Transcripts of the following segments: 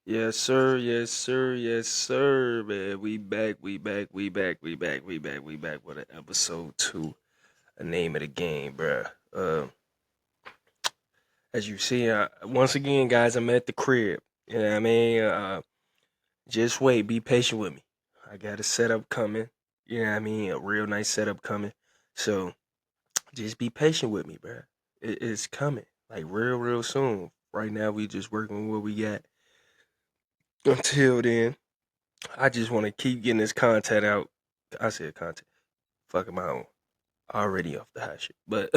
Yes, sir. Yes, sir. Yes, sir. Man, we back. We back with an episode two. A name of the game, bruh. As you see, once again, guys, I'm at the crib. You know what I mean? Just wait. Be patient with me. I got a setup coming. You know what I mean? A real nice setup coming. So just be patient with me, bruh. It's coming. Like real soon. Right now, we just working with what we got. Until then, I just want to keep getting this content out. I said content. Fucking my own. Already off the hot shit. But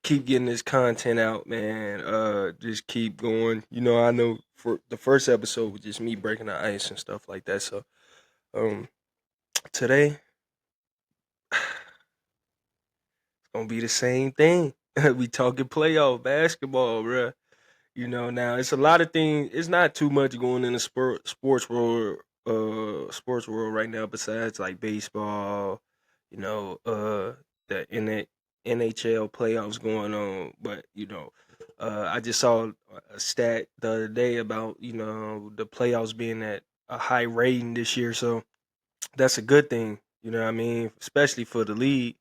keep getting this content out, man. Just keep going. I know for the first episode was just me breaking the ice and stuff like that. So um today it's gonna be the same thing. We talking playoff basketball, bruh. Now it's a lot of things. It's not too much going in the sports world right now. Besides like baseball, you know, the NHL playoffs going on. But I just saw a stat the other day about the playoffs being at a high rating this year. So that's a good thing. You know what I mean? Especially for the league.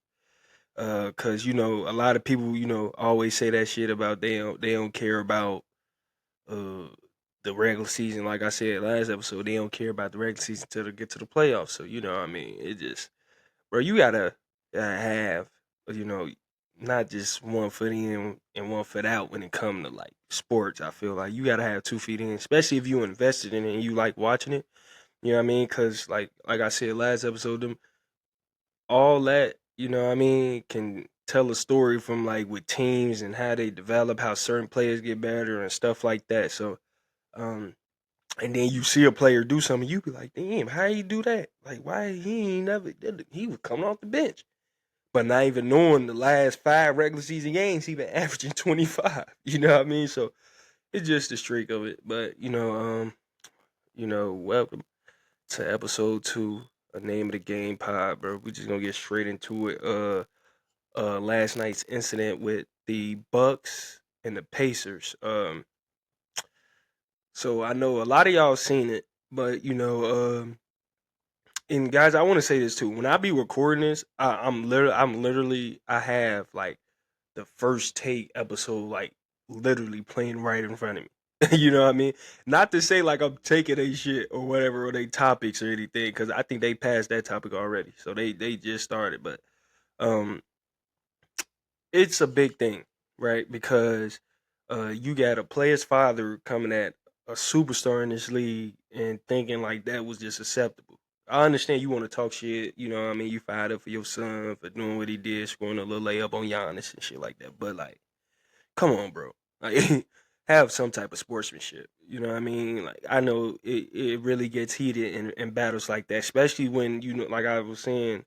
Cause a lot of people always say that shit about they don't care about uh the regular season. Like I said last episode, they don't care about the regular season till they get to the playoffs. So what I mean, it just, bro, you gotta have you know not just one foot in and one foot out when it comes to like sports. I feel like you gotta have 2 feet in, especially if you invested in it and you like watching it. You know what I mean? Because like I said last episode, them all that what I mean can tell a story from like with teams and how they develop, how certain players get better and stuff like that. So um and then you see a player do something, you be like, damn, how he do that? Like, why he ain't never did it? He was coming off the bench. But not even knowing the last 5 regular season games, he been averaging 25. You know what I mean? So it's just the streak of it. But welcome to episode two, a name of the game pod, bro. We just gonna get straight into it. Last night's incident with the Bucks and the Pacers. So I know a lot of y'all seen it, but and guys, I want to say this too. When I be recording this, I'm literally, I have like the first take episode, like literally playing right in front of me. You know what I mean? Not to say like I'm taking a shit or whatever or they topics or anything, because I think they passed that topic already. So they just started, but um, it's a big thing, right? Because you got a player's father coming at a superstar in this league and thinking like that was just acceptable. I understand you want to talk shit, you know what I mean? You fired up for your son for doing what he did, scoring a little layup on Giannis and shit like that. But like, come on, bro. Like, have some type of sportsmanship. You know what I mean? Like, I know it really gets heated in battles like that, especially when, like I was saying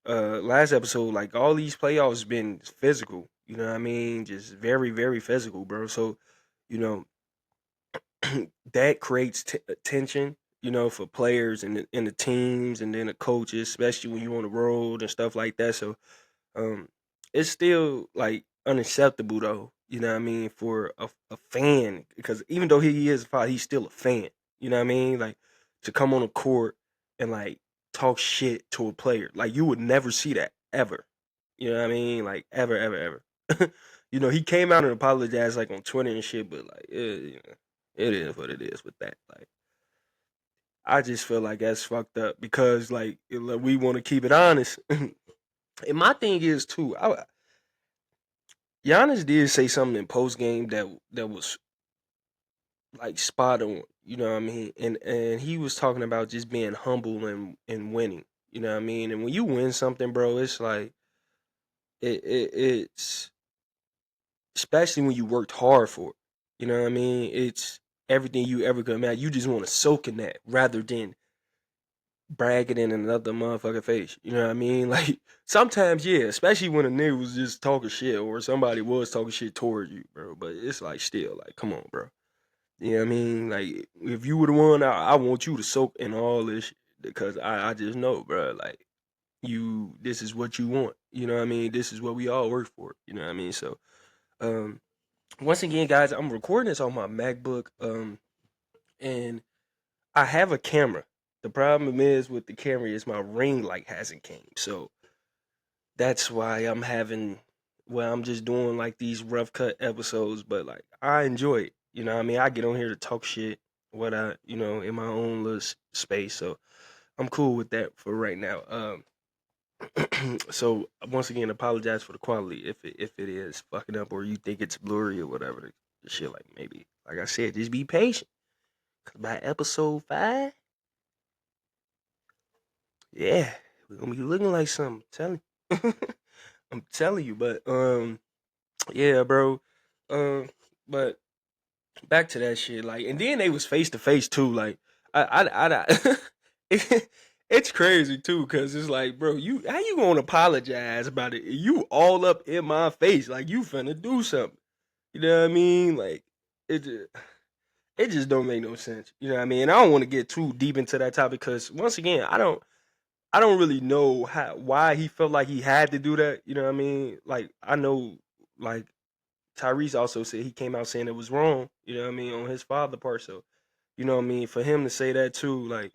last episode, like all these playoffs been physical. You know what I mean? Just very physical, bro. So, you know, that creates tension, for players and the teams and then the coaches, especially when you're on the road and stuff like that. So, um, it's still like unacceptable though. You know what I mean, for a fan, because even though he is a father, he's still a fan. You know what I mean, like to come on a court and like talk shit to a player, like you would never see that ever. You know what I mean, like ever. He came out and apologized like on Twitter and shit, but like it is what it is with that. Like I just feel like that's fucked up because like, we want to keep it honest. And my thing is too, Giannis did say something in post game that was like spot on. You know what I mean? And he was talking about just being humble and winning. You know what I mean? And when you win something, bro, it's like it's especially when you worked hard for it. You know what I mean? It's everything you ever could imagine. You just want to soak in that rather than bragging in another motherfucker face. You know what I mean? Like sometimes, yeah, especially when a nigga was just talking shit or somebody was talking shit towards you, bro. But it's like still, like, come on, bro. You know what I mean? Like if you were the one, I want you to soak in all this shit because I just know, bro. Like this is what you want. You know what I mean? This is what we all work for. You know what I mean? So, um, once again, guys, I'm recording this on my MacBook. And I have a camera. The problem is with the camera is my ring light hasn't came. So that's why I'm having I'm just doing like these rough cut episodes, but like I enjoy it. You know what I mean? I get on here to talk shit what I, in my own little space. So I'm cool with that for right now. So once again, apologize for the quality if it is fucking up or you think it's blurry or whatever the shit. Like maybe, like I said, just be patient. Cause by episode 5, yeah, we're gonna be looking like something. I'm telling you. I'm telling you, but yeah, bro. But back to that shit, like, and then they was face to face too. Like, I it's crazy too, cause it's like, bro, you how you gonna apologize about it? You all up in my face, like you finna do something. You know what I mean? Like, it just, it just don't make no sense. You know what I mean? And I don't want to get too deep into that topic, cause once again, I don't really know why he felt like he had to do that. You know what I mean? Like, I know, like Tyrese also said he came out saying it was wrong, you know what I mean, on his father part. So, you know what I mean, for him to say that too, like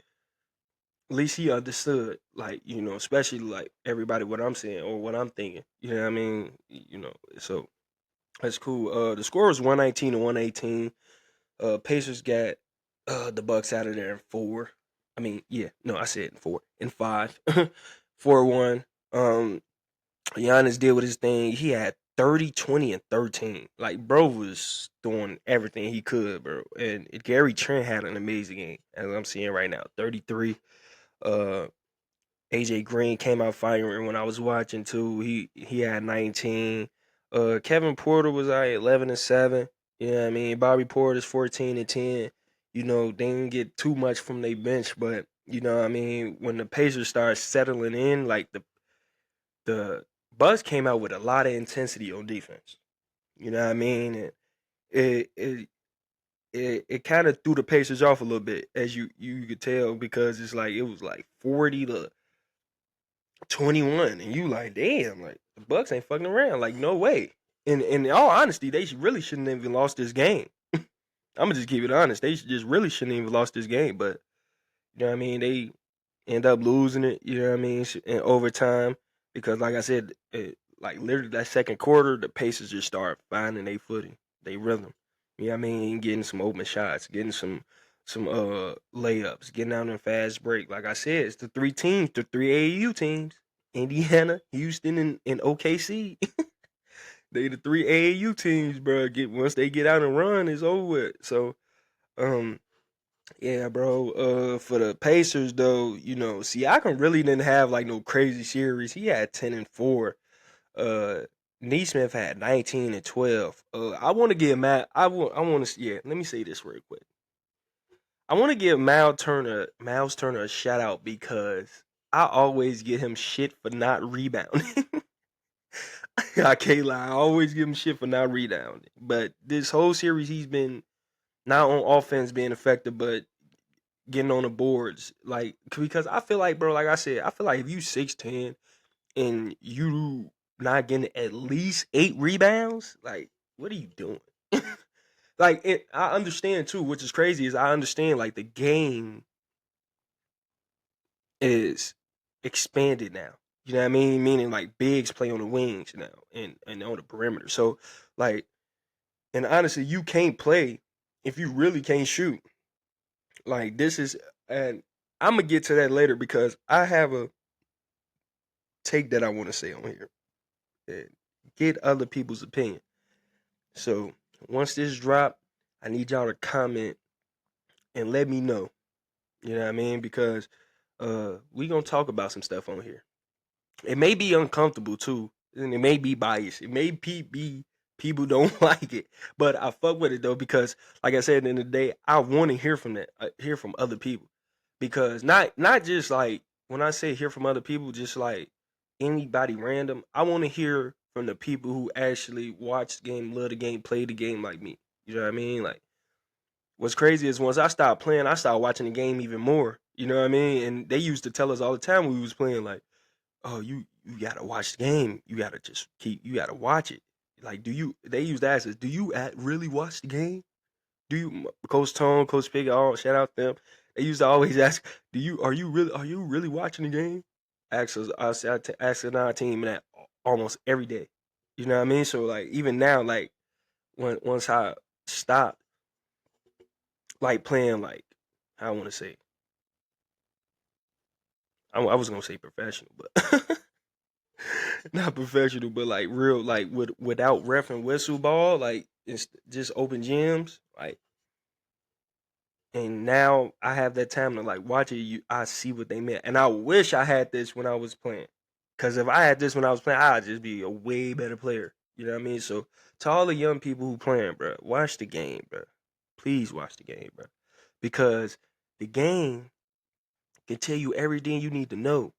at least he understood, like, especially like everybody what I'm saying or what I'm thinking. You know what I mean? So that's cool. The score was 119 to 118. Pacers got the Bucks out of there in 4. I mean, yeah, no, I said in 4. In 5. 4-1. Giannis did with his thing. He had 30, 20, and 13. Like, bro was doing everything he could, bro. And Gary Trent had an amazing game, as I'm seeing right now. 33. Uh, AJ Green came out firing when I was watching too. He had 19. Kevin Porter was at 11 and 7. You know what I mean? Bobby Porter's 14 and 10. They didn't get too much from their bench, but you know what I mean, when the Pacers started settling in, like the Bucks came out with a lot of intensity on defense. You know what I mean? And it it it kind of threw the Pacers off a little bit, as you could tell, because it's like it was like 40-21, and you like, damn, like the Bucks ain't fucking around, like no way. And in all honesty, they really shouldn't have even lost this game. I'm gonna just keep it honest. They just really shouldn't even lost this game, but you know what I mean. They end up losing it. You know what I mean, in overtime, because like I said, like literally that second quarter, the Pacers just start finding their footing, they rhythm. You know what I mean, getting some open shots, getting some layups, getting out in fast break. Like I said, it's the three teams, the three AAU teams: Indiana, Houston, and OKC. They the three AAU teams, bro. Once they get out and run, it's over with. So, um, yeah, bro. For the Pacers though, Siakam really didn't have like no crazy series. He had 10-4. Uh, Neesmith had 19-12. I want to give Matt. I want to. Yeah, let me say this real quick. I want to give Miles Turner a shout out because I always get him shit for not rebounding. I can't lie. I always give him shit for not rebounding. But this whole series, he's been not on offense being effective, but getting on the boards. Like, because I feel like, bro, like I said, I feel like if you 6'10" and you not getting at least 8 rebounds, like, what are you doing? Like, I understand too, which is crazy, is I understand like the game is expanded now. You know what I mean? Meaning like bigs play on the wings now and on the perimeter. So like, and honestly, you can't play if you really can't shoot. Like this is, and I'm gonna get to that later because I have a take that I want to say on here and get other people's opinion. So once this drop, I need y'all to comment and let me know. You know what I mean? Because we gonna talk about some stuff on here. It may be uncomfortable too, and it may be biased. It may be people don't like it, but I fuck with it though because, like I said, in the day, I want to hear from other people, because not just like when I say hear from other people, just like anybody random. I want to hear from the people who actually watch the game, love the game, play the game like me. You know what I mean? Like, what's crazy is once I stopped playing, I started watching the game even more. You know what I mean? And they used to tell us all the time when we was playing, like, oh, you gotta watch the game. You gotta you gotta watch it. Like, they used to ask us, do you really watch the game? Do you, Coach Tone, Coach Pickett, all shout out them. They used to always ask, are you really watching the game? Asking our team that almost every day. You know what I mean? So like even now, like once I stopped like playing like I want to say I was gonna say professional, but not professional, but like real like without ref and whistle ball, like it's just open gyms, like. And now I have that time to like watch it. I see what they meant, and I wish I had this when I was playing. Cause if I had this when I was playing, I'd just be a way better player. You know what I mean? So to all the young people who playing, bro, watch the game, bro. Please watch the game, bro, because the game can tell you everything you need to know.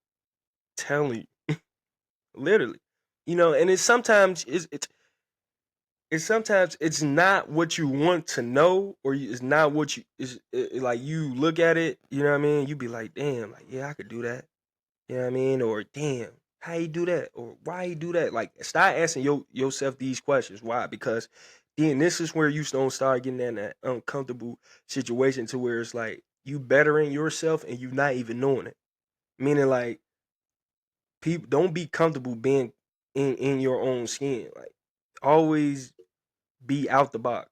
Telling you, literally, and it's sometimes it's not what you want to know, or it's not what you is like. You look at it, you know what I mean. You be like, damn, like yeah, I could do that. You know what I mean? Or damn, how you do that? Or why you do that? Like start asking yourself these questions. Why? Because then this is where you don't start getting in that uncomfortable situation to where it's like you bettering yourself and you not even knowing it. Meaning like people don't be comfortable being in your own skin. Like always be out the box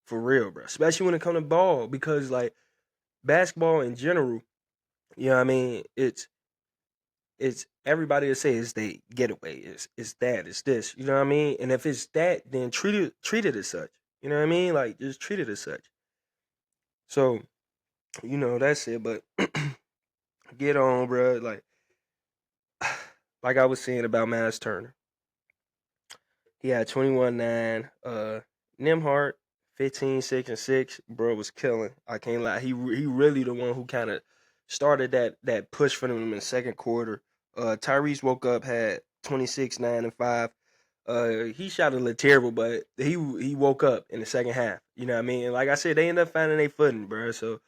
for real, bro. Especially when it comes to ball, because like basketball in general, you know what I mean. It's everybody to say it's the getaway. It's that. It's this. You know what I mean. And if it's that, then treat it as such. You know what I mean. Like just treat it as such. So that's it. But get on, bro. Like I was saying about Miles Turner. He had 21-9. Nimhart 15-6-6. Bro was killing. I can't lie. He really the one who kind of started that push for them in the second quarter. Tyrese woke up, had 26-9-5. He shot a little terrible, but he woke up in the second half. You know what I mean? And like I said, they ended up finding their footing, bro. So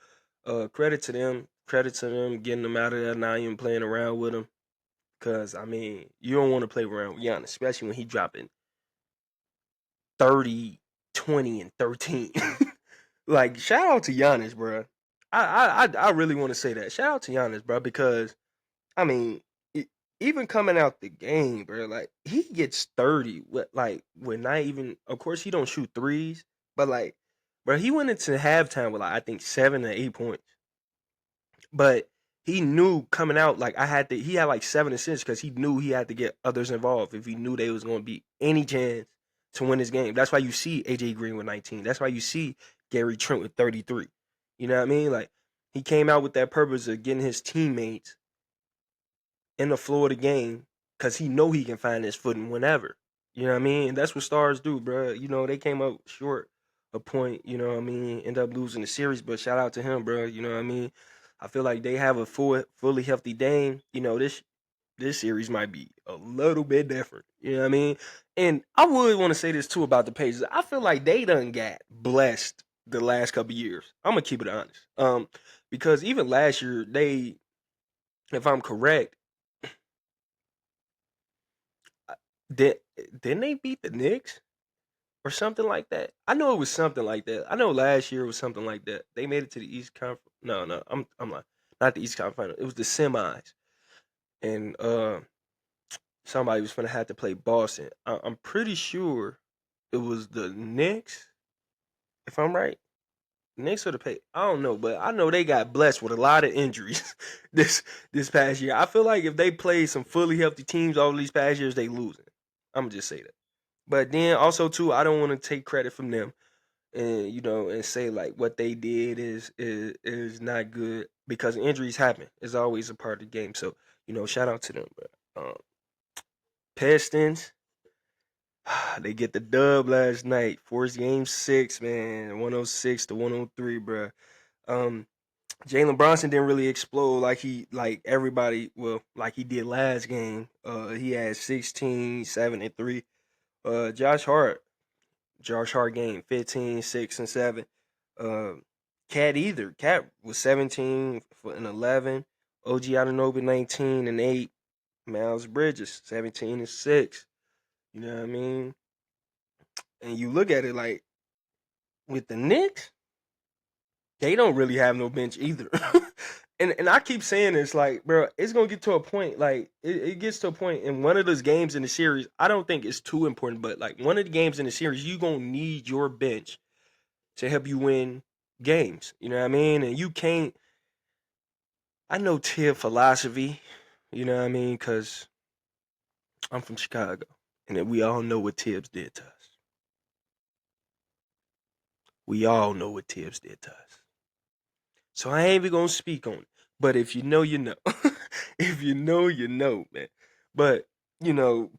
credit to them. Credit to them getting them out of there, not even playing around with him. Cause I mean, you don't want to play around with Giannis, especially when he dropping 30, 20, and 13. Like, shout out to Giannis, bro. I really want to say that. Shout out to Giannis, bro, because I mean, even coming out the game, bro, like he gets 30 with not even. Of course, he don't shoot threes, but like, bro, he went into halftime with like I think 7 or 8 points. But he knew coming out like he had like 7 assists because he knew he had to get others involved if he knew they was going to be any chance to win this game. That's why you see AJ Green with 19. That's why you see Gary Trent with 33. You know what I mean? Like he came out with that purpose of getting his teammates in the floor of the game because he know he can find his footing whenever. You know what I mean? And that's what stars do, bro. They came up short a point. You know what I mean? End up losing the series, but shout out to him, bro. You know what I mean? I feel like they have a fully healthy Dame. This series might be a little bit different. You know what I mean? And I would want to say this too about the Pacers. I feel like they done got blessed the last couple years. I'm gonna keep it honest. Because even last year they, if I'm correct, did didn't they beat the Knicks or something like that? I know it was something like that. I know last year was something like that. They made it to the East Conference. No, no, I'm like not the East Conference Final. It was the semis, and somebody was gonna have to play Boston. I'm pretty sure it was the Knicks, if I'm right. Knicks or the pay. I don't know, but I know they got blessed with a lot of injuries this this past year. I feel like if they played some fully healthy teams all these past years, they losing. I'm gonna just say that. But then also too, I don't want to take credit from them and and say like what they did is not good because injuries happen. It's always a part of the game. So shout out to them. But Pistons, they get the dub last night. Forced game 6, man, 106-103, bro. Um, Jalen Bronson didn't really explode like everybody, well, like he did last game. He had 16, 7, and 3. Josh Hart game 15, 6, and 7. Uh, Cat was 17 and 11. OG Anunoby 19 and 8. Miles Bridges 17 and 6. You know what I mean? And you look at it like with the Knicks, they don't really have no bench either. And I keep saying this, like, bro, it's gonna get to a point, like, it gets to a point in one of those games in the series. I don't think it's too important, but like one of the games in the series, you gonna need your bench to help you win games. You know what I mean? And you can't. I know Tibbs' philosophy. You know what I mean? Because I'm from Chicago, and then we all know what Tibbs did to us. We all know what Tibbs did to us. So I ain't even gonna speak on it. But if you know, you know. If you know, you know, man. But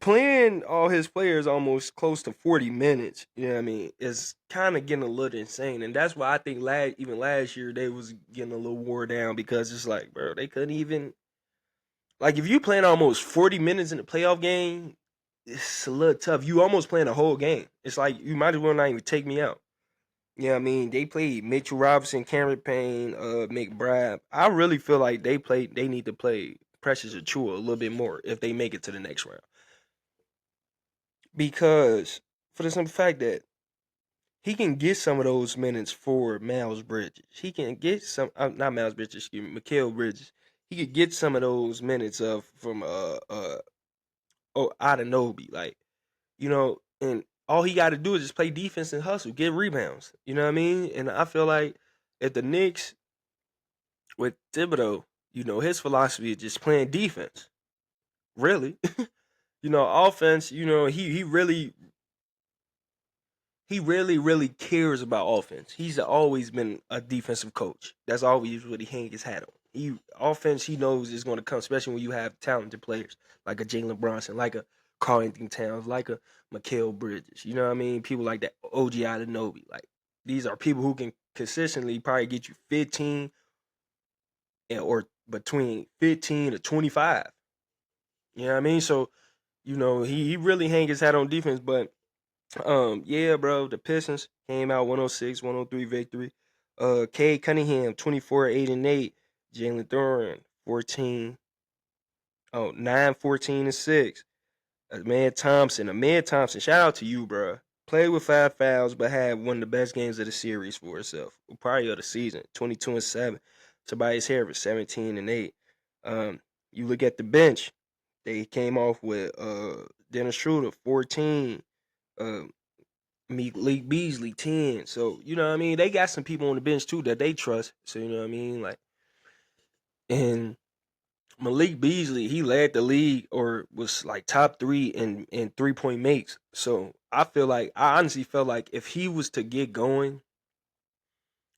playing all his players almost close to 40 minutes, you know what I mean, is kind of getting a little insane. And that's why I think even last year they was getting a little wore down because it's like, bro, they couldn't even like if you playing almost 40 minutes in a playoff game, it's a little tough. You almost playing a whole game. It's like you might as well not even take me out. Yeah, I mean, they played Mitchell Robinson, Cameron Payne, McBride. I really feel like they need to play Precious Achua a little bit more if they make it to the next round. Because for the simple fact that he can get some of those minutes for Miles Bridges. He can get some not Miles Bridges, excuse me, Mikal Bridges. He could get some of those minutes from Anunoby. Like, and all he got to do is just play defense and hustle, get rebounds. You know what I mean? And I feel like if the Knicks with Thibodeau, his philosophy is just playing defense. Really, offense. He really cares about offense. He's always been a defensive coach. That's always what he hang his hat on. Offense, he knows is going to come, especially when you have talented players like a Jalen Brunson, like a Karl Anthony Towns, like a Mikal Bridges. You know what I mean? People like that, OG Anunoby. Like, these are people who can consistently probably get you 15 or between 15 to 25. You know what I mean? So, he really hang his hat on defense, but yeah, bro, the Pistons came out 106-103 victory. Cade Cunningham 24, 8 and 8. Jalen Duran 14. Oh, 9, 14 and 6. Ahmed Thompson, shout out to you, bro. Played with 5 fouls, but had one of the best games of the series for himself. Probably of the season. 22 and 7. Tobias Harris 17 and 8. You look at the bench, they came off with Dennis Schroeder 14. Malik Beasley 10. So, you know what I mean? They got some people on the bench too that they trust. So, you know what I mean? Like, and Malik Beasley, he led the league or was like top 3 in 3-point makes. So I honestly felt like if he was to get going,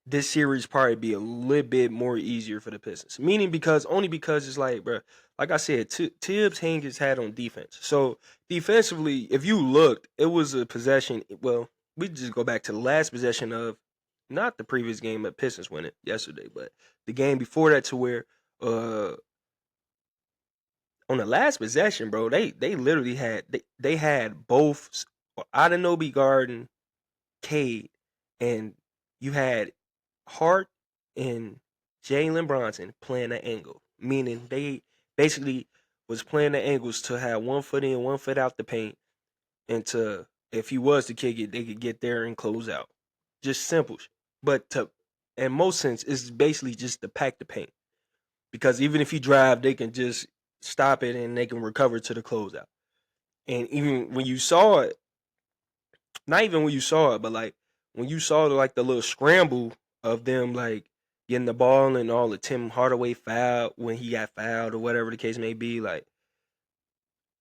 this series probably be a little bit more easier for the Pistons. Meaning only because it's like, bro, like I said, Tibbs hang his hat on defense. So defensively, if you looked, it was a possession. Well, we just go back to the last possession of not the previous game that Pistons won it yesterday, but the game before that to where on the last possession, bro, they literally they had both Anunoby guarding Cade, and you had Hart and Jalen Brunson playing the angle, meaning they basically was playing the angles to have 1 foot in, 1 foot out the paint, and to if he was to kick it, they could get there and close out. Just simple, but in most sense, it's basically just to pack the paint because even if you drive, they can just stop it and they can recover to the closeout. And even when you saw it, not even when you saw it, but like when you saw like the little scramble of them like getting the ball and all the Tim Hardaway foul when he got fouled or whatever the case may be, like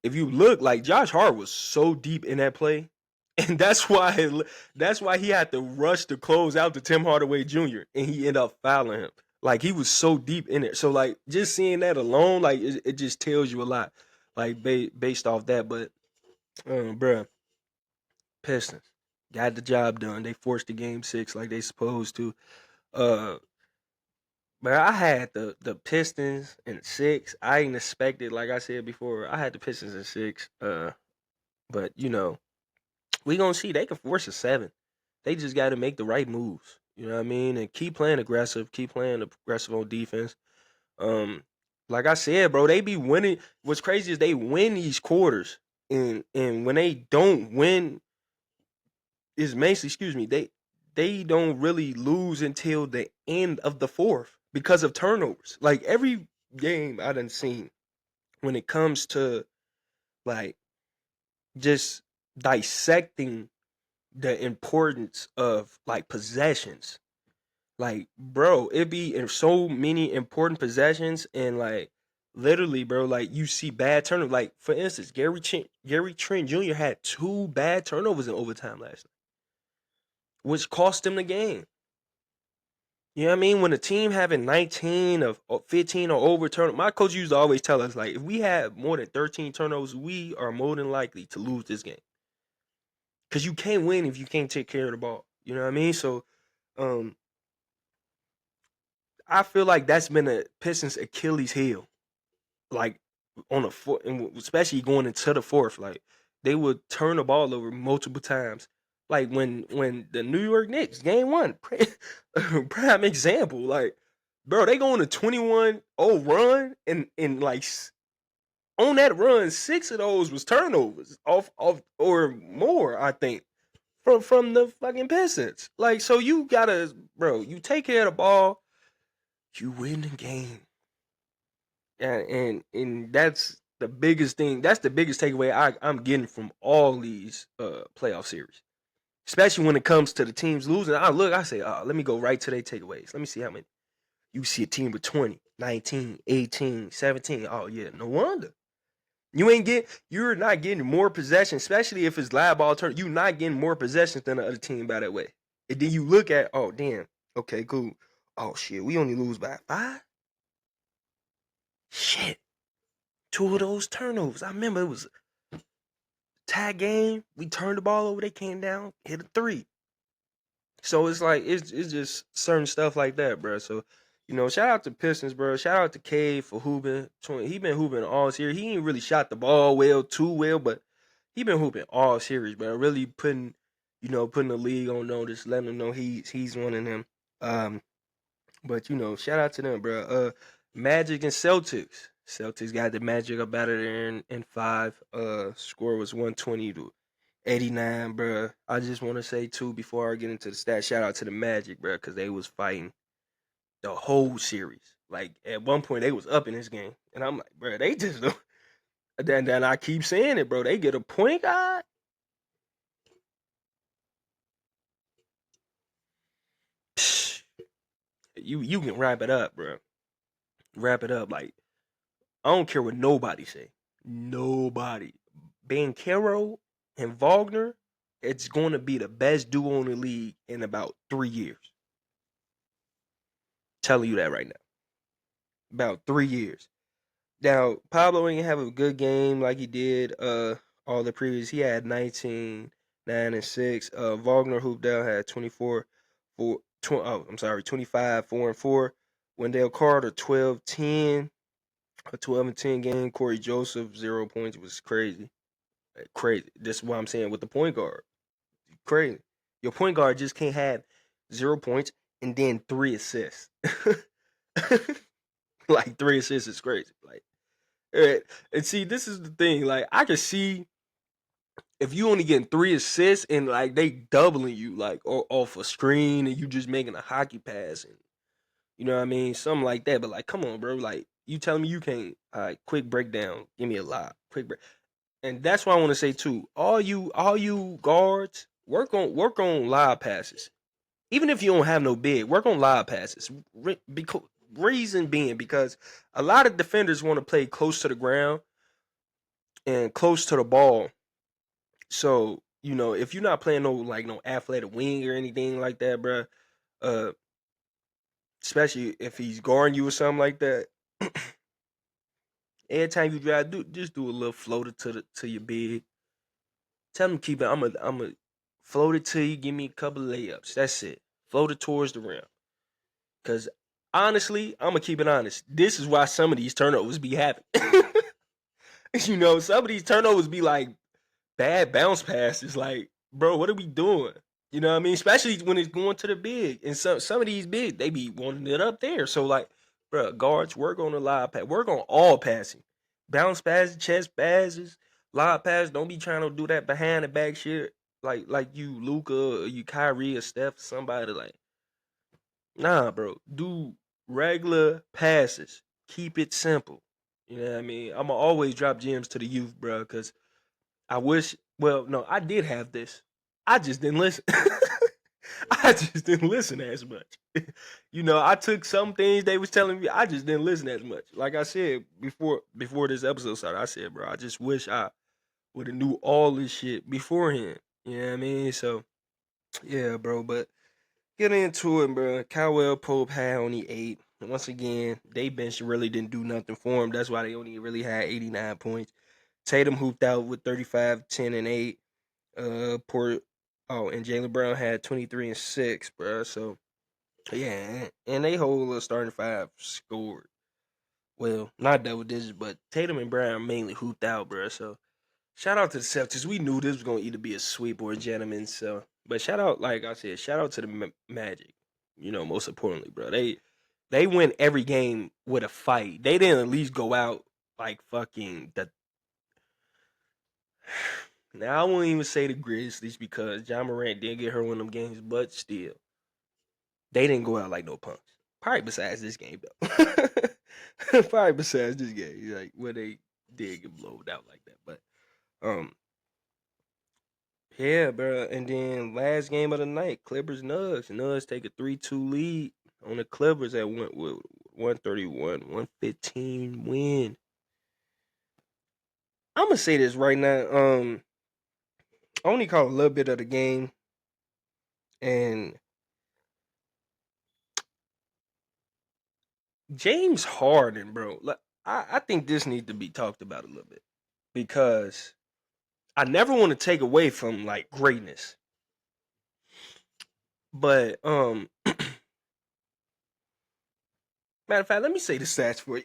if you look, like Josh Hart was so deep in that play, and that's why he had to rush to close out to Tim Hardaway Jr. and he ended up fouling him. Like he was so deep in it. So like just seeing that alone, like it just tells you a lot, like based off that. But bruh, Pistons got the job done. They forced the game 6 like they supposed to. Uh, but I had the Pistons in 6. I didn't expect it. Like I said before, I had the Pistons in 6. But we gonna see. They can force a 7. They just got to make the right moves. You know what I mean? And keep playing aggressive. Keep playing aggressive on defense. Um, like I said, bro, they be winning. What's crazy is they win these quarters, and when they don't win, is basically, excuse me, they don't really lose until the end of the fourth because of turnovers. Like every game I done seen when it comes to like just dissecting the importance of like possessions. Like, bro, it be in so many important possessions and like literally, bro, like you see bad turnovers. Like for instance, Gary Trent Jr. had 2 bad turnovers in overtime last night, which cost him the game. You know what I mean? When a team having 19 or 15 or over turnovers, my coach used to always tell us like if we have more than 13 turnovers, we are more than likely to lose this game. Cause you can't win if you can't take care of the ball. You know what I mean? So um I feel like that's been a Pistons Achilles heel. Like on the fourth, and especially going into the fourth, like they would turn the ball over multiple times. Like when the New York Knicks game one, prime example. Like, bro, they go on a 21-0 run, and like on that run, 6 of those was turnovers off or more. I think from the fucking Pistons. Like, so you gotta, bro, you take care of the ball, you win the game. And that's the biggest thing. That's the biggest takeaway I'm getting from all these playoff series, especially when it comes to the teams losing. I say, let me go right to their takeaways. Let me see how many. You see a team with 20, 19, 18, 17. Oh yeah, no wonder. You're not getting more possessions, especially if it's live ball turn. You're not getting more possessions than the other team by that way. And then you look at, oh damn, okay, cool. Oh shit, we only lose by 5. Shit. 2 of those turnovers. I remember it was a tag game. We turned the ball over. They came down, hit a 3. So it's like it's just certain stuff like that, bro. So shout out to Pistons, bro. Shout out to Cade for hooping. He been hooping all series. He ain't really shot the ball too well, but he been hooping all series, bro. Really putting the league on notice, letting them know he's one of them. Um, but shout out to them, bro. Magic and Celtics. Celtics got the Magic up out of there in 5. Score was 120-89, bro. I just want to say too before I get into the stats, shout out to the Magic, bro, because they was fighting the whole series. Like at one point they was up in this game, and I'm like, bro, they just don't. Then I keep saying it, bro. They get a point guard. You can wrap it up, bro. Wrap it up. Like I don't care what nobody say. Nobody. Banchero and Wagner, it's going to be the best duo in the league in about 3 years. Telling you that right now. About 3 years. Now, Pablo ain't have a good game like he did all the previous. He had 19, 9, and 6. Wagner hooped out, had 24, 4, 25, 4, and 4. Wendell Carter, 12, 10. A 12 and 10 game. Corey Joseph, 0 points. It was crazy. Crazy. This is what I'm saying with the point guard. Crazy. Your point guard just can't have 0 points and then 3 assists. Like 3 assists is crazy. Like, and see, this is the thing. Like, I can see if you only getting 3 assists and like they doubling you like off a screen and you just making a hockey pass and you know what I mean, something like that. But like, come on, bro. Like, you telling me you can't? All right, quick breakdown. Give me a lot. Quick break. And that's what I want to say too. All you guards, work on live passes. Even if you don't have no big, work on live passes. Because reason being because a lot of defenders want to play close to the ground and close to the ball. So if you're not playing no athletic wing or anything like that, bro, uh, especially if he's guarding you or something like that, every time you drive, just do a little floater to your big. Tell him keep it. I'm a float it to you. Give me a couple layups. That's it. Float it towards the rim. Cause honestly, I'm gonna keep it honest. This is why some of these turnovers be happening. Some of these turnovers be like bad bounce passes. Like, bro, what are we doing? You know what I mean? Especially when it's going to the big. And some of these big, they be wanting it up there. So like, bro, guards, work on the live pass. Work on all passing. Bounce passes, chest passes, live pass. Don't be trying to do that behind the back shit. like you Luka or you Kyrie or Steph, somebody like, nah, bro. Do regular passes. Keep it simple. You know what I mean? I'ma always drop gems to the youth, bro, because I wish. Well, no, I did have this. I just didn't listen. I just didn't listen as much. I took some things they was telling me. I just didn't listen as much. Like I said before this episode started, I said, bro, I just wish I would have knew all this shit beforehand. You know what I mean? So yeah, bro. But get into it, bro. Caldwell Pope had only 8. Once again, they bench really didn't do nothing for him. That's why they only really had 89 points. Tatum hooped out with 35, 10, and 8. And Jaylen Brown had 23 and 6, bro. So yeah, and they whole starting five scored. Well, not double digits, but Tatum and Brown mainly hooped out, bro. So shout out to the Celtics. We knew this was gonna either be a sweep or a gentleman. So, but shout out, like I said, shout out to the Magic. Most importantly, bro, they win every game with a fight. They didn't at least go out like fucking the. Now I won't even say the Grizzlies because John Morant did get hurt one of them games, but still, they didn't go out like no punks. Probably besides this game though. Probably besides this game, like where they did get blowed out like that. But um, yeah, bro. And then last game of the night, Clippers Nuggets. Nuggets take a 3-2 lead on the Clippers at 131, 115 win. I'm gonna say this right now. I only caught a little bit of the game, and James Harden, bro. Like, I think this needs to be talked about a little bit because I never want to take away from like greatness, but matter of fact, let me say the stats for you.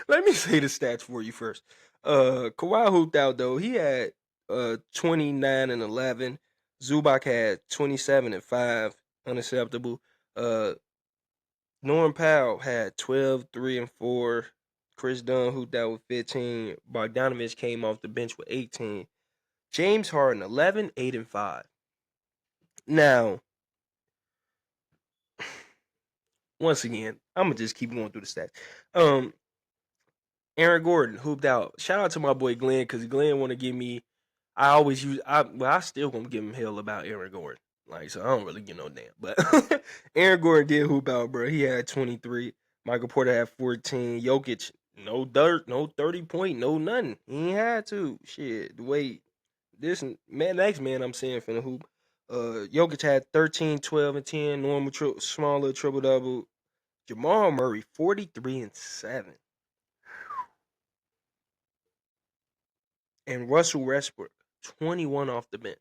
Let me say the stats for you first. Kawhi hooped out though. He had 29 and 11. Zubac had 27 and 5, unacceptable. Norm Powell had 12, 3 and 4. Chris Dunn hooped out with 15. Bogdanovich came off the bench with 18. James Harden 11, 8 and 5. Now, once again, I'm gonna just keep going through the stats. Aaron Gordon hooped out. Shout out to my boy Glenn because Glenn want to give me. I still gonna give him hell about Aaron Gordon. Like, so I don't really give no damn. But Aaron Gordon did hoop out, bro. He had 23. Michael Porter had 14. Jokic, no dirt, no 30 point, no nothing. He ain't had to. Shit, the way this next man I'm saying finna hoop. Jokic had 13, 12, and 10. Normal, smaller triple double. Jamal Murray 43 and 7. And Russell Westbrook, 21 off the bench.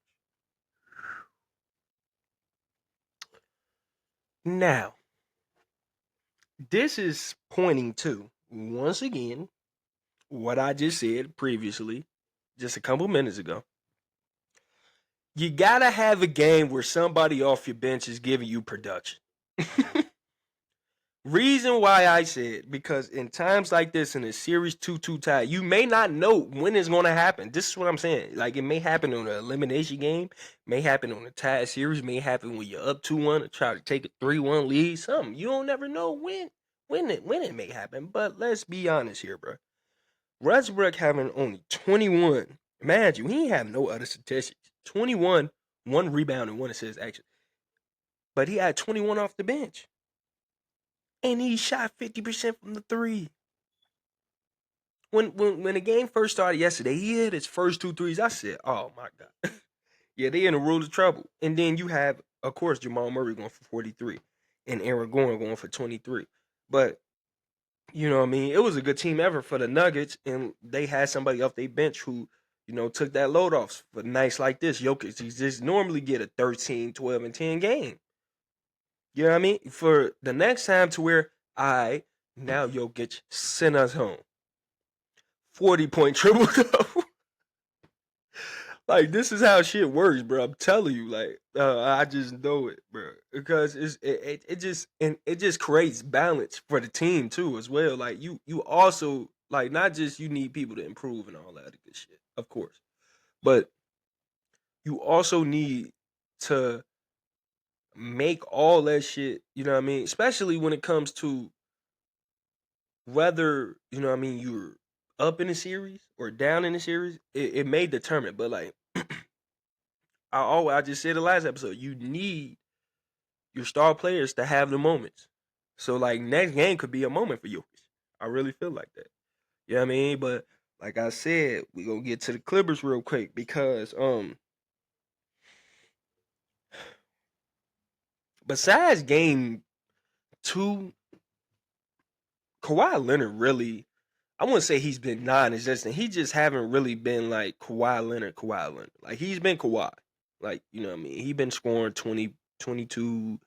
Now, this is pointing to, once again, what I just said previously, just a couple minutes ago. You gotta have a game where somebody off your bench is giving you production. Reason why I said, because in times like this in a series 2-2 tie, you may not know when it's going to happen. This is what I'm saying. Like, it may happen on an elimination game, may happen on a tie series, may happen when you're up 2-1 or try to take a 3-1 lead, something. You don't never know when it may happen. But let's be honest here, bro. Westbrook having only 21. Imagine, he ain't have no other statistics. 21, 1 rebound and 1 assist, actually. But he had 21 off the bench. And he shot 50% from the 3. When the game first started yesterday, he hit his first 2 threes. I said, "Oh my god, yeah, they in a world of trouble." And then you have, of course, Jamal Murray going for 43, and Aaron Gordon going for 23. But you know what I mean? It was a good team effort for the Nuggets, and they had somebody off their bench who, took that load off for nights like this. Jokic, he just normally get a 13, 12, and 10 game. You know what I mean? For the next time to where now Jokic send us home. 40-point triple double. Like, this is how shit works, bro. I'm telling you, like, I just know it, bro. Because it just creates balance for the team too, as well. Like, you also, like, not just you need people to improve and all that good shit, of course, but you also need to make all that shit, you know what I mean? Especially when it comes to whether, you know what I mean, you're up in the series or down in the series, it may determine. But like I just said the last episode, you need your star players to have the moments. So like next game could be a moment for Jokic. I really feel like that. You know what I mean? But like I said, we gonna get to the Clippers real quick because besides game 2, Kawhi Leonard really, I wouldn't say he's been non-existent. He just haven't really been like Kawhi Leonard, Kawhi Leonard. Like he's been Kawhi. Like, you know what I mean? He been scoring 20, 22,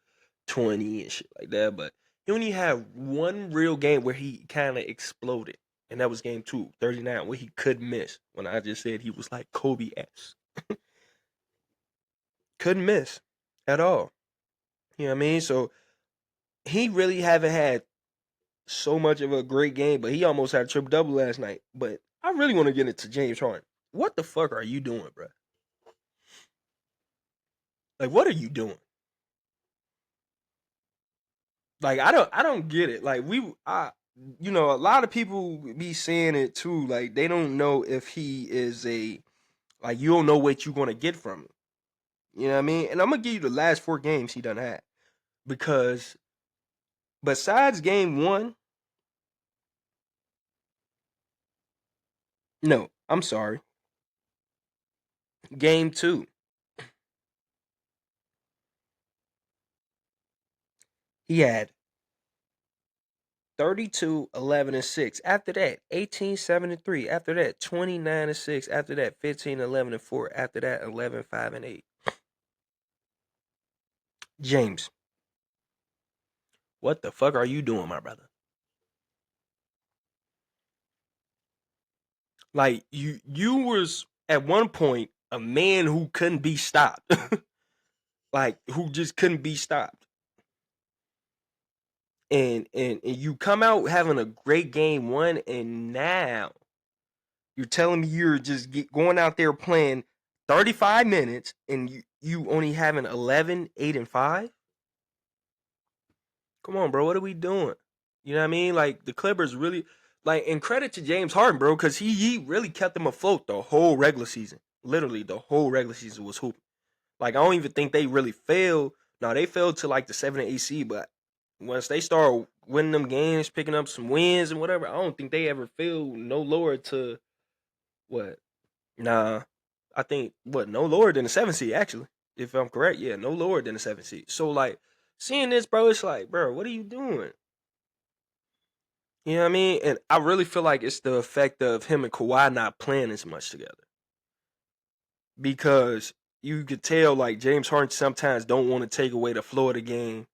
20 and shit like that. But he only had one real game where he kind of exploded. And that was game 2, 39, where he couldn't miss. When I just said he was like Kobe-esque. Couldn't miss at all. You know what I mean? So he really haven't had so much of a great game, but he almost had a triple double last night. But I really want to get into James Harden. What the fuck are you doing, bro? Like, what are you doing? Like, I don't get it. Like, a lot of people be saying it too. Like, they don't know if he is like, you don't know what you're gonna get from him. You know what I mean? And I'm gonna give you the last 4 games he done had because besides game 1, no, I'm sorry, game 2. He had 32, 11, and 6. After that, 18, 7, and 3. After that, 29 and 6. After that, 15, 11, and 4. After that, 11, 5, and 8. James, what the fuck are you doing, my brother? Like you was at one point a man who couldn't be stopped. Like who just couldn't be stopped. And you come out having a great game 1, and now you're telling me you're just going out there playing 35 minutes and you only having 11, 8, and 5? Come on, bro. What are we doing? You know what I mean? Like the Clippers really, like, and credit to James Harden, bro, because he really kept them afloat the whole regular season. Literally, the whole regular season was hooping. Like I don't even think they really failed. No, they failed to like the 7 and 8 seed, but once they start winning them games, picking up some wins and whatever, I don't think they ever failed no lower to what? Nah, I think what, no lower than the 7 seed actually. If I'm correct, yeah, no lower than the 7 seed. So like seeing this, bro, it's like, bro, what are you doing? You know what I mean? And I really feel like it's the effect of him and Kawhi not playing as much together. Because you could tell like James Harden sometimes don't want to take away the flow of the game.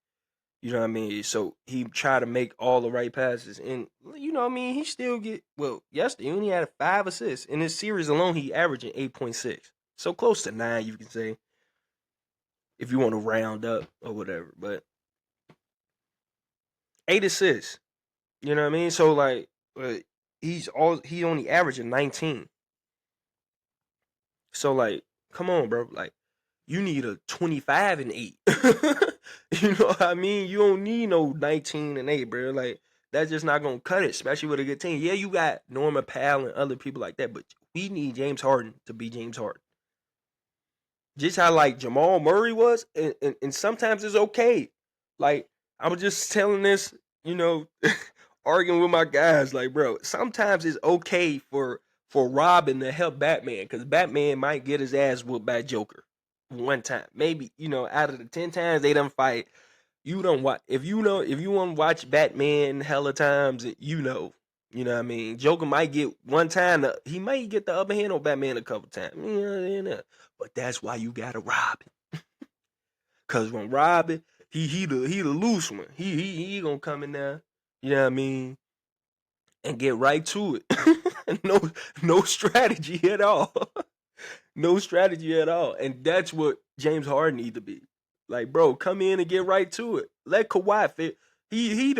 You know what I mean? So he try to make all the right passes. And you know what I mean? He still yesterday he only had 5 assists. In this series alone, he averaging 8.6. So close to 9, you can say, if you want to round up or whatever. But 8 assists. You know what I mean? So like he only averaging 19. So like, come on, bro. Like, you need a 25 and 8. You know what I mean? You don't need no 19 and 8, bro. Like, that's just not gonna cut it, especially with a good team. Yeah, you got Norman Powell and other people like that, but we need James Harden to be James Harden. Just how like Jamal Murray was, and sometimes it's okay. Like, I was just telling this, you know, arguing with my guys, like, bro, sometimes it's okay for Robin to help Batman, because Batman might get his ass whooped by Joker one time. Maybe, out of the 10 times they done fight, you don't watch. If you want to watch Batman hella times, you know what I mean. Joker might get one time. He might get the upper hand on Batman a couple times. But that's why you gotta Robin. Cause when Robin, he the loose one. He gonna come in there. You know what I mean, and get right to it. No strategy at all. No strategy at all. And that's what James Harden need to be. Like, bro, come in and get right to it. Let Kawhi fit. He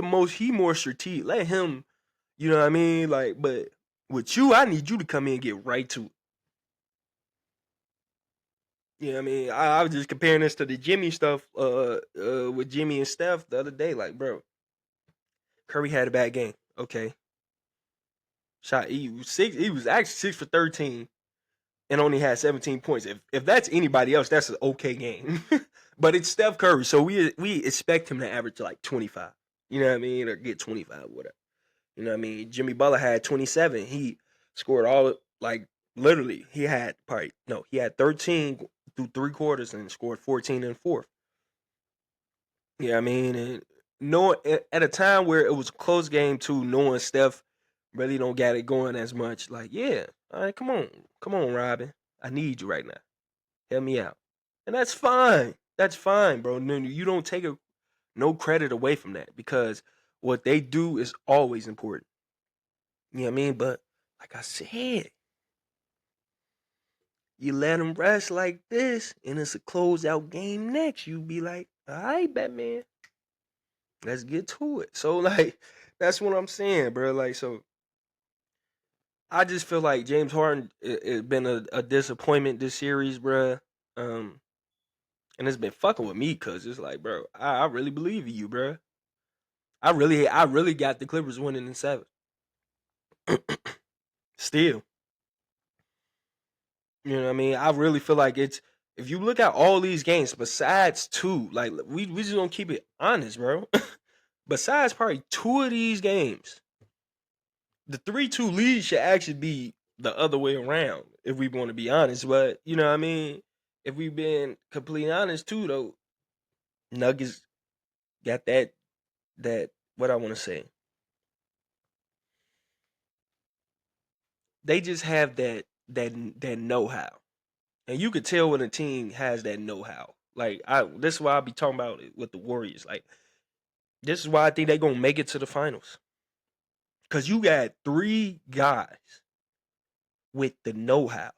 more strategic. Let him, you know what I mean? Like, but with you, I need you to come in and get right to it. You know what I mean? I was just comparing this to the Jimmy stuff with Jimmy and Steph the other day. Like, bro, Curry had a bad game. Okay. He was actually 6 for 13 and only had 17 points. If that's anybody else, that's an okay game. But it's Steph Curry, so we expect him to average like 25. You know what I mean? Or get 25, whatever. You know what I mean? Jimmy Butler had 27. He scored all like literally. He had 13 through 3 quarters and scored 14 in the fourth. Yeah, I mean, and at a time where it was a close game too, knowing Steph really don't got it going as much. Like, yeah, all right, come on, Robin, I need you right now. Help me out, and that's fine. That's fine, bro. No, you don't take no credit away from that because what they do is always important. You know what I mean? But like I said, you let them rest like this, and it's a closeout game next. You be like, all right, Batman, let's get to it. So like, that's what I'm saying, bro. Like, so I just feel like James Harden it been a disappointment this series, bro. Um, and it's been fucking with me because it's like, bro, I really believe in you, bro. I really got the Clippers winning in 7. Still, you know what I mean? I really feel like it's if you look at all these games, besides two, like we just gonna keep it honest, bro. Besides probably two of these games, the 3-2 lead should actually be the other way around, if we want to be honest. But you know what I mean? If we've been completely honest too though, Nuggets got that what I want to say. They just have that know how. And you could tell when a team has that know how. Like this is why I be talking about it with the Warriors. Like this is why I think they gonna make it to the finals. Cause you got 3 guys with the know how.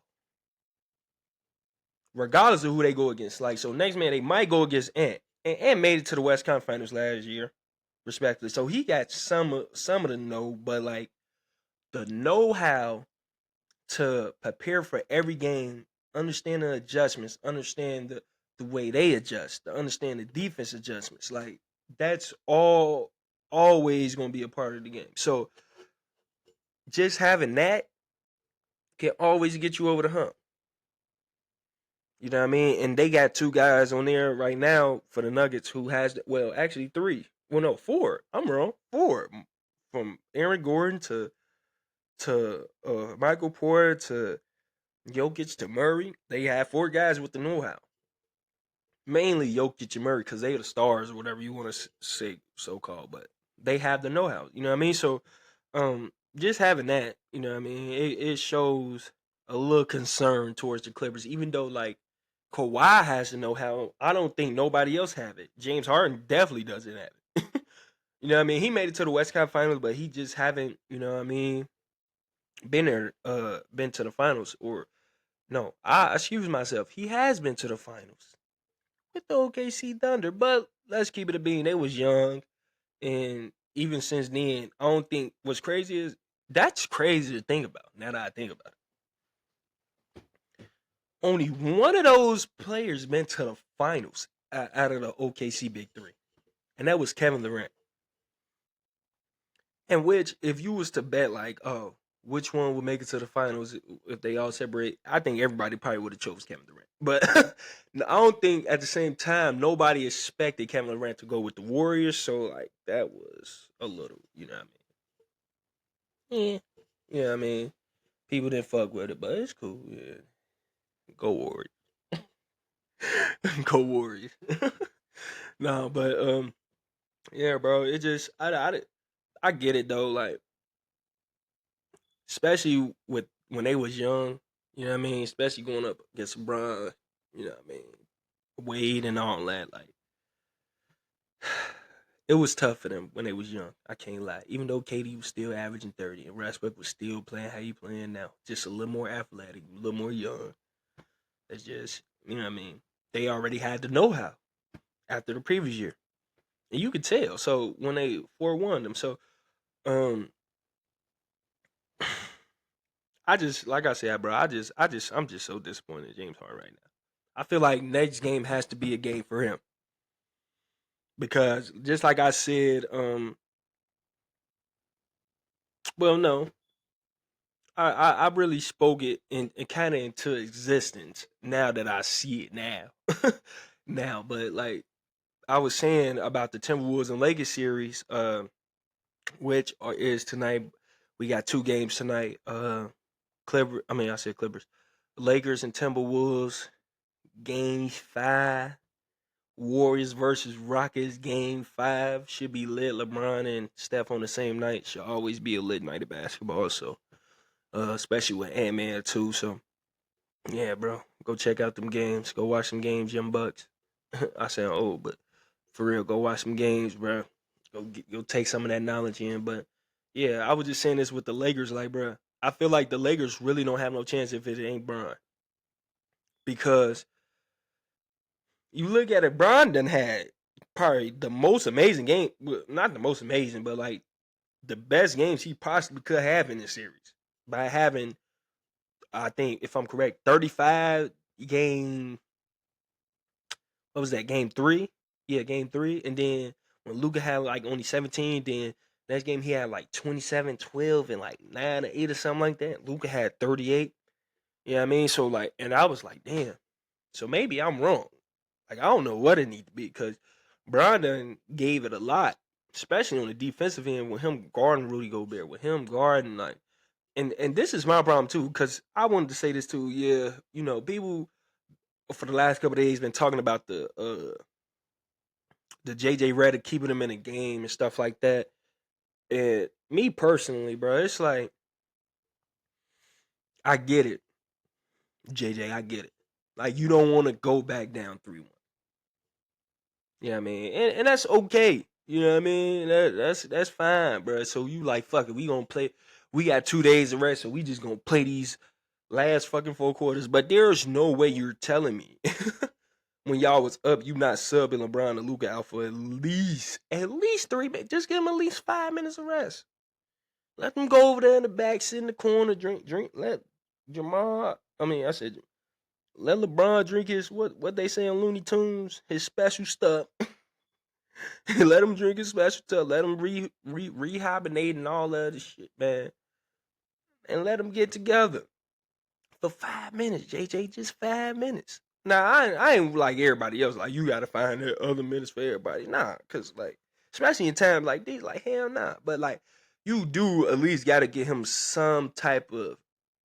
Regardless of who they go against. Like so next man they might go against Ant. And Ant made it to the West Conference Finals last year, respectively. So he got some of the know, but like the know how to prepare for every game, understand the adjustments, understand the way they adjust, to understand the defense adjustments. Like that's all always gonna be a part of the game. So just having that can always get you over the hump. You know what I mean? And they got 2 guys on there right now for the Nuggets who has well, actually 3. Well, no, 4. I'm wrong. 4 from Aaron Gordon to Michael Porter to Jokic to Murray. They have 4 guys with the know-how. Mainly Jokic and Murray because they are the stars or whatever you want to say, so called. But they have the know-how. You know what I mean? So, just having that, you know what I mean, it shows a little concern towards the Clippers, even though like Kawhi has the know-how. I don't think nobody else have it. James Harden definitely doesn't have it. You know what I mean? He made it to the West Conference Finals, but he just haven't, you know what I mean, been to the finals or no, I excuse myself. He has been to the finals with the OKC Thunder, but let's keep it a bean. They was young, and even since then, I don't think what's crazy is that's crazy to think about. Now that I think about it, only one of those players been to the finals out of the OKC Big Three, and that was Kevin Durant. And which, if you was to bet, like, oh, which one would make it to the finals if they all separate, I think everybody probably would have chose Kevin Durant. But I don't think at the same time nobody expected Kevin Durant to go with the Warriors. So like that was a little, you know what I mean? Yeah, yeah. I mean, people didn't fuck with it, but it's cool. Yeah, go Warriors, go Warriors. No, but yeah, bro. It just I get it though. Like especially with when they was young. You know what I mean? Especially going up against LeBron. You know what I mean? Wade and all that. Like it was tough for them when they was young. I can't lie. Even though KD was still averaging 30 and Westbrook was still playing how he playing now, just a little more athletic, a little more young. It's just you know what I mean. They already had the know how after the previous year, and you could tell. So when they 4-1 them, so um, I just like I said, bro. I'm just so disappointed in James Harden right now. I feel like next game has to be a game for him because just like I said, well, no, I really spoke it in kind of into existence now that I see it now, now. But like I was saying about the Timberwolves and Lakers series, which is tonight. We got two games tonight. I said Clippers, Lakers and Timberwolves. Game 5. Warriors versus Rockets game 5 should be lit. LeBron and Steph on the same night should always be a lit night of basketball. So, especially with Ant-Man too. So, yeah, bro, go check out them games. Go watch some games, young bucks. I sound old, but for real, go watch some games, bro. Go take some of that knowledge in. But yeah, I was just saying this with the Lakers, like, bro, I feel like the Lakers really don't have no chance if it ain't Bron because you look at it, Bron done had probably the most amazing game. Well, not the most amazing, but like the best games he possibly could have in this series by having, I think, if I'm correct, 35 game. What was that? Game 3? Yeah, game 3. And then when Luka had like only 17, then next game he had like 27, 12, and like 9 or 8 or something like that. Luka had 38. You know what I mean? So like, and I was like, damn. So maybe I'm wrong. Like I don't know what it needs to be because Brandon gave it a lot, especially on the defensive end with him guarding Rudy Gobert, with him guarding like, and this is my problem too because I wanted to say this too. Yeah, you know, people for the last couple of days been talking about the JJ Redick keeping him in a game and stuff like that. And me personally, bro, it's like I get it, JJ, I get it. Like you don't want to go back down 3-1. Yeah, I mean, and that's okay. You know what I mean? That's fine, bro. So you like fuck it, we gonna play. We got 2 days of rest, so we just gonna play these last fucking 4 quarters. But there's no way you're telling me when y'all was up, you not subbing LeBron and Luka out for at least 3 minutes. Just give them at least 5 minutes of rest. Let them go over there in the back, sit in the corner, drink. Let Jamal. I said let LeBron drink his what they say on Looney Tunes, his special stuff. Let him drink his special stuff. Let him rehibernate and all that other shit, man. And let them get together for 5 minutes, JJ. Just 5 minutes. Now I ain't like everybody else. Like you gotta find the other minutes for everybody. Nah, cause like especially in times like these, like hell nah. But like you do at least gotta get him some type of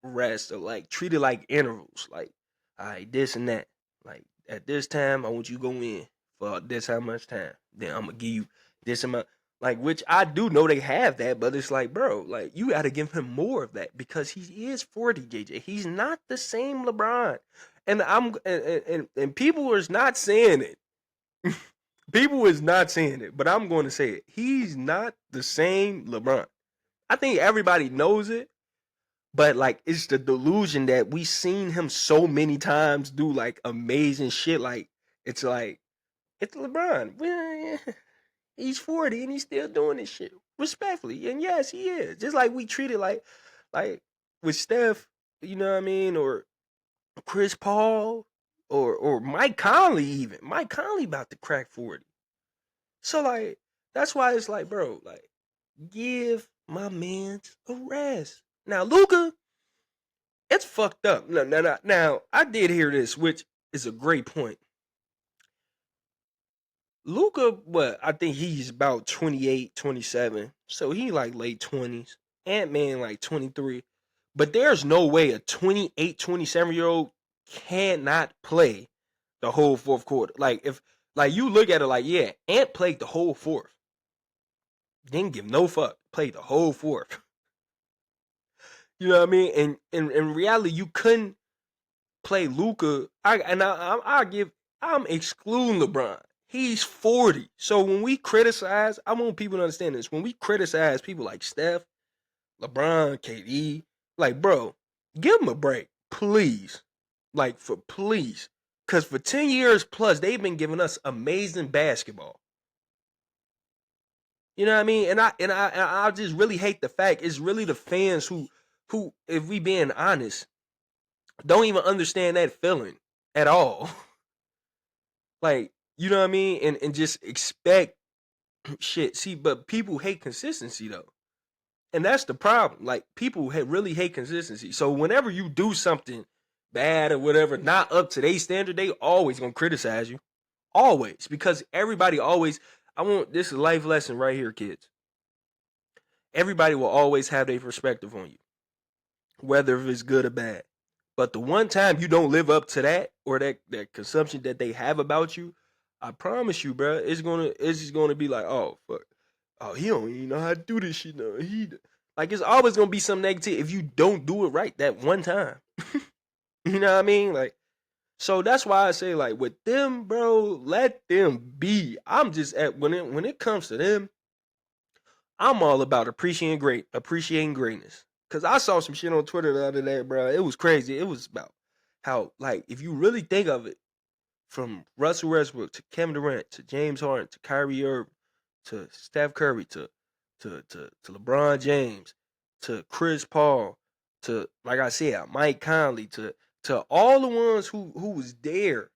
rest or like treat it like intervals. Like all right, this and that. Like at this time, I want you to go in for this how much time. Then I'm gonna give you this amount. Like which I do know they have that, but it's like, bro, like you got to give him more of that because he is 40, JJ. He's not the same LeBron, and and people is not saying it. People is not saying it, but I'm going to say it. He's not the same LeBron. I think everybody knows it, but like it's the delusion that we seen him so many times do like amazing shit. Like it's LeBron. Well, he's 40 and he's still doing this shit respectfully. And yes, he is. Just like we treat it like with Steph, you know what I mean, or Chris Paul, or Mike Conley even. Mike Conley about to crack 40. So like that's why it's like, bro, like give my man's a rest. Now Luka, it's fucked up. Now I did hear this, which is a great point. Luka, what? I think he's about 28, 27. So he like late 20s. Ant-Man like 23. But there's no way a 28, 27-year-old cannot play the whole fourth quarter. Like if like you look at it like, yeah, Ant played the whole fourth. Didn't give no fuck. Played the whole fourth. You know what I mean? And in reality, you couldn't play Luka. I'm excluding LeBron. He's 40. So when we criticize, I want people to understand this. When we criticize people like Steph, LeBron, KD, like, bro, give them a break, please. Like, for please. Because for 10 years plus, they've been giving us amazing basketball. You know what I mean? And I just really hate the fact it's really the fans who, if we being honest, don't even understand that feeling. at all. Like, you know what I mean? And just expect shit. See, but people hate consistency though. And that's the problem. Like, people really hate consistency. So whenever you do something bad or whatever, not up to their standard, they always gonna criticize you. Always. Because everybody always, this is a life lesson right here, kids. Everybody will always have their perspective on you, whether it's good or bad. But the one time you don't live up to that, or that consumption that they have about you, I promise you, bro, it's just gonna be like, oh fuck, oh, he don't even know how to do this shit. No, like, it's always gonna be some negative if you don't do it right that one time. You know what I mean? Like, so that's why I say, like, with them, bro, let them be. I'm just when it comes to them, I'm all about appreciating greatness. Cause I saw some shit on Twitter the other day, bro. It was crazy. It was about how, like, if you really think of it, from Russell Westbrook to Kevin Durant to James Harden to Kyrie Irving to Steph Curry to LeBron James to Chris Paul to, like I said, Mike Conley to all the ones who was there,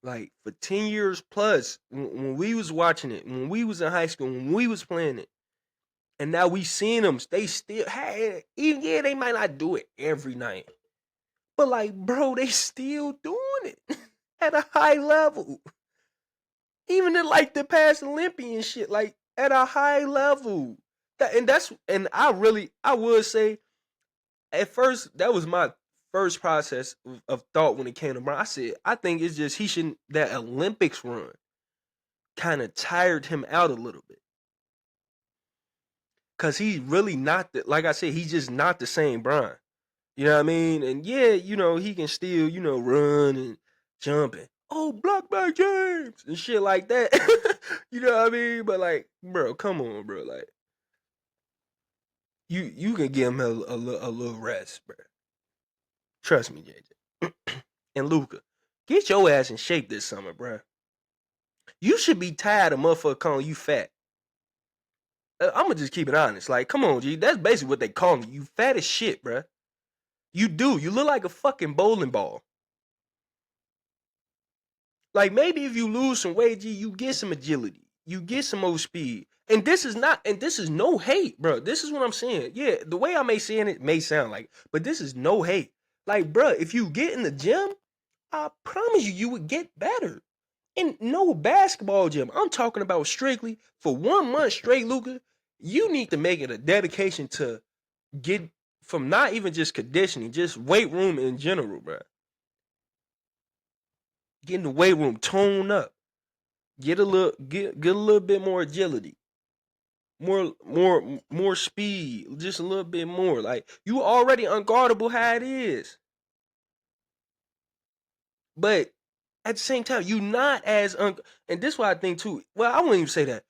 like, for 10 years plus, when we was watching it, when we was in high school, when we was playing it. And now we seen them. They still, hey, even, yeah, they might not do it every night, but, like, bro, they still doing it at a high level. Even in, like, the past Olympian shit, like, at a high level. And I would say, at first, that was my first process of thought when it came to Brown. I said, I think it's just that Olympics run kind of tired him out a little bit. Cause he's really not like I said, he's just not the same Brian. You know what I mean? And yeah, he can still, run and jump and, oh, block by James and shit like that. You know what I mean? But, like, bro, come on, bro. Like, you can give him a little rest, bro. Trust me, JJ. And Luka, get your ass in shape this summer, bro. You should be tired of motherfucker calling you fat. I'm gonna just keep it honest. Like, come on, G. That's basically what they call me. You fat as shit, bro. You do. You look like a fucking bowling ball. Like, maybe if you lose some weight, G, you get some agility. You get some more speed. And this is no hate, bro. This is what I'm saying. Yeah, the way I may say it may sound like, but this is no hate. Like, bro, if you get in the gym, I promise you would get better. In no basketball gym. I'm talking about strictly for 1 month straight, Luka. You need to make it a dedication to get from not even just conditioning, just weight room in general, bro. Get in the weight room, tone up, get a little bit more agility, more speed, just a little bit more. Like, you already unguardable how it is, but at the same time, you not as and this is why I think too. Well, I wouldn't even say that.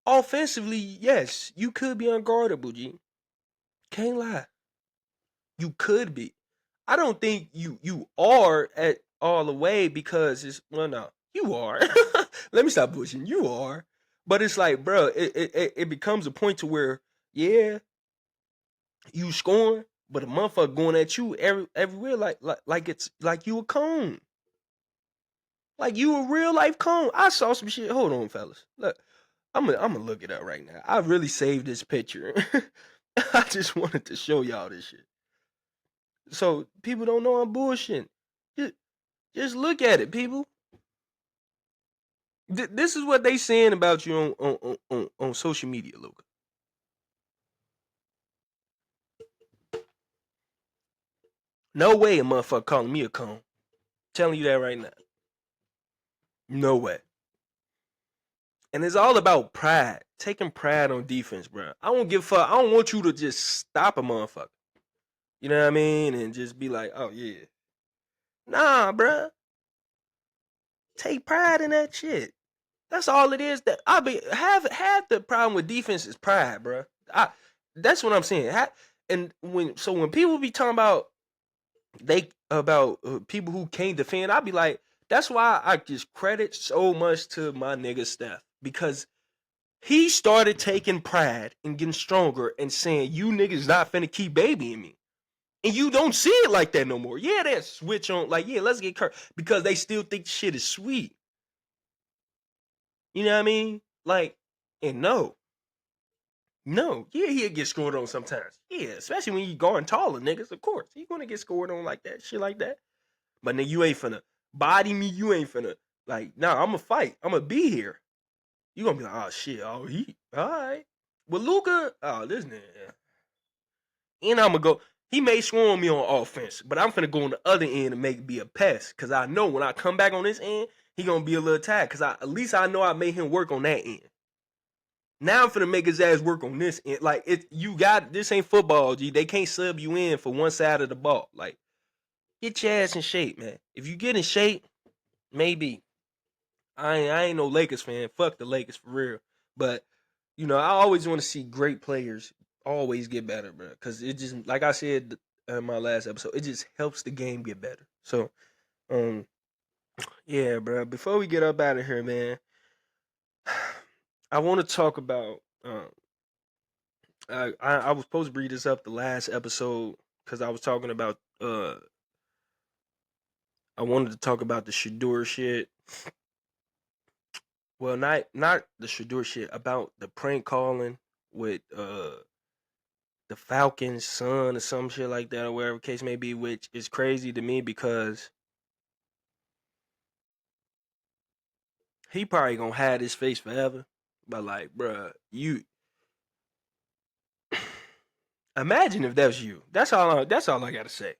Offensively, yes, you could be unguardable, G. Can't lie. You could be. I don't think you are at all the way, because it's, well, no, you are. Let me stop pushing. You are, but it's like, bro, it becomes a point to where, yeah, you scoring, but a motherfucker going at you everywhere, like it's like you a cone, like you a real life cone. I saw some shit. Hold on, fellas. Look, I'm gonna look it up right now. I really saved this picture. I just wanted to show y'all this shit, so people don't know I'm bullshitting. Just look at it, people. This is what they saying about you on social media, Luka. No way a motherfucker calling me a cone. Telling you that right now. No way. And it's all about pride. Taking pride on defense, bro. I don't give a fuck. I don't want you to just stop a motherfucker. You know what I mean? And just be like, oh yeah. Nah, bro. Take pride in that shit. That's all it is. That I be have the problem with defense is pride, bro. That's what I'm saying. And when people be talking about people who can't defend, I be like, that's why I just credit so much to my nigga Steph, because he started taking pride and getting stronger and saying, you niggas not finna keep babying me. And you don't see it like that no more. Yeah, they switch on, like, yeah, let's get Kirk, because they still think shit is sweet. You know what I mean? Like, and no, yeah, he'll get scored on sometimes. Yeah, especially when you going taller, niggas. Of course, he gonna get scored on like that, shit like that. But then you ain't finna body me. You ain't finna, like, nah, I'm gonna fight. I'm gonna be here. You gonna be like, oh shit, oh he, all right. With Luka, oh this nigga, and I'm gonna go. He may score on me on offense, but I'm finna go on the other end and make it be a pest. Cause I know when I come back on this end, he gonna be a little tired. Cause at least I know I made him work on that end. Now I'm finna make his ass work on this end. Like, this ain't football, G. They can't sub you in for one side of the ball. Like, get your ass in shape, man. If you get in shape, maybe. I ain't no Lakers fan. Fuck the Lakers for real. But I always want to see great players always get better, bro. Because it just, like I said in my last episode, it just helps the game get better. So, um, yeah, bro. Before we get up out of here, man, I want to talk about. I was supposed to bring this up the last episode because I was talking about. I wanted to talk about the Shador shit. Well, not the Shador shit, about the prank calling with the Falcons' son or some shit like that, or whatever the case may be, which is crazy to me because he probably gonna hide his face forever. But like, bruh, you imagine if that was you. That's all. That's all I gotta say.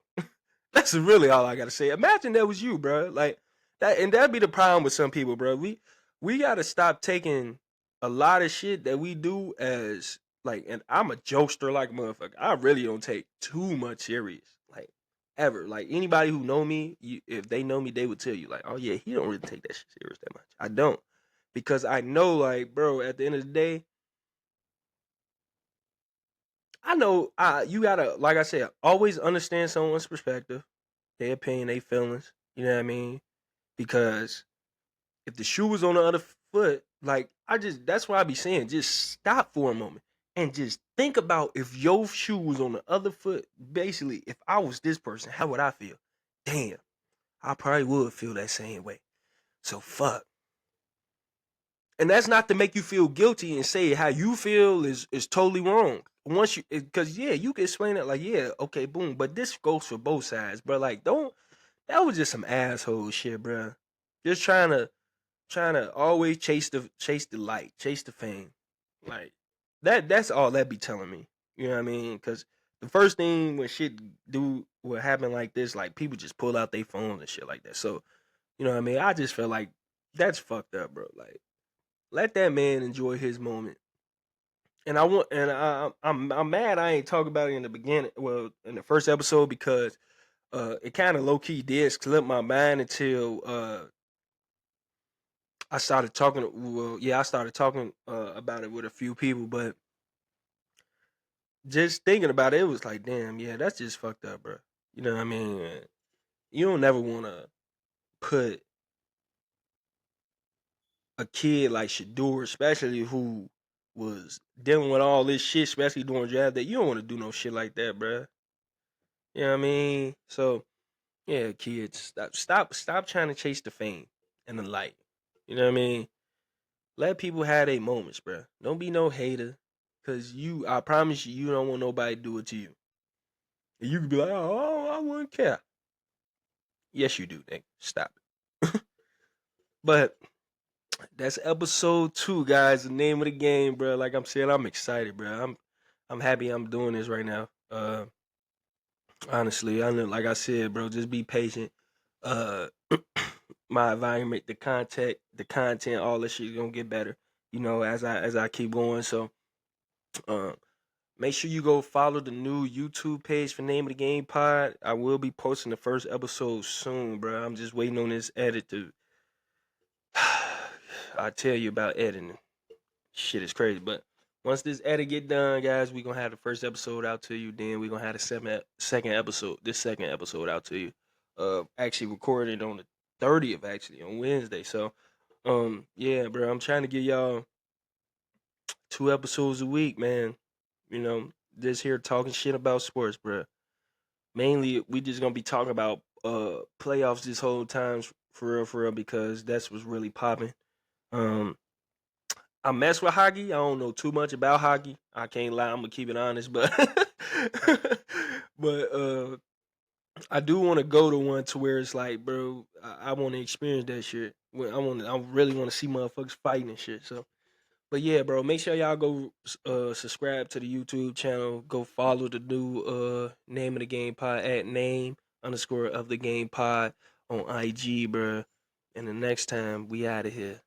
That's really all I gotta say. Imagine that was you, bro. Like that, and that'd be the problem with some people, bro. We gotta stop taking a lot of shit that we do as like. And I'm a jokester like a motherfucker. I really don't take too much serious, like ever. Like anybody who know me, if they know me, they would tell you, like, oh yeah, he don't really take that shit serious that much. I don't, because I know, like, bro, at the end of the day, I know you gotta, like I said, always understand someone's perspective, their opinion, their feelings. You know what I mean? Because if the shoe was on the other foot, like, that's why I be saying, just stop for a moment and just think about if your shoe was on the other foot. Basically, if I was this person, how would I feel? Damn, I probably would feel that same way. So fuck. And that's not to make you feel guilty and say how you feel is totally wrong. Once you, because yeah, you can explain it like, yeah, okay, boom, but this goes for both sides, bro. Like, don't. That was just some asshole shit, bro. Just trying to always chase the light, chase the fame. Like that's all that be telling me. You know what I mean? Because the first thing when shit do what happen like this, like people just pull out their phones and shit like that. So you know what I mean? I just feel like that's fucked up, bro. Like let that man enjoy his moment. And I'm mad I ain't talk about it in the beginning. Well, in the first episode because it kind of low key did slip my mind until I started talking. Well, yeah, I started talking about it with a few people, but just thinking about it, it was like, damn, yeah, that's just fucked up, bro. You know what I mean? You don't never want to put a kid like Shador, especially who was dealing with all this shit, especially during draft day. You don't want to do no shit like that, bro. You know what I mean? So yeah, kids, stop trying to chase the fame and the light. You know what I mean? Let people have their moments, bro. Don't be no hater. Cause I promise you, you don't want nobody to do it to you. And you could be like, oh, I wouldn't care. Yes, you do, nigga. Stop it. But that's episode 2, guys. The name of the game, bro. Like I'm saying, I'm excited, bro. I'm happy I'm doing this right now. Honestly, I know, like I said, bro, just be patient. Uh, my environment, the content, all this shit gonna get better. As I keep going. So, uh, make sure you go follow the new YouTube page for Name of the Game Pod. I will be posting the first episode soon, bro. I'm just waiting on this edit to. I tell you about editing. Shit is crazy, but once this edit get done, guys, we gonna have the first episode out to you. Then we gonna have the second episode. This second episode out to you. Actually recorded on the 30th, actually on Wednesday. So, yeah, bro, I'm trying to get y'all 2 episodes a week, man. Just here talking shit about sports, bro. mainly we just gonna be talking about playoffs this whole time for real, because that's what's really popping. Um, I mess with hockey. I don't know too much about hockey. I can't lie. I'm gonna keep it honest, but but I do want to go to one to where it's like, bro, I want to experience that shit. I really want to see motherfuckers fighting and shit. So, but yeah, bro, make sure y'all go subscribe to the YouTube channel. Go follow the new name of the game pod at name_of the game pod on IG, bro. And the next time we out of here.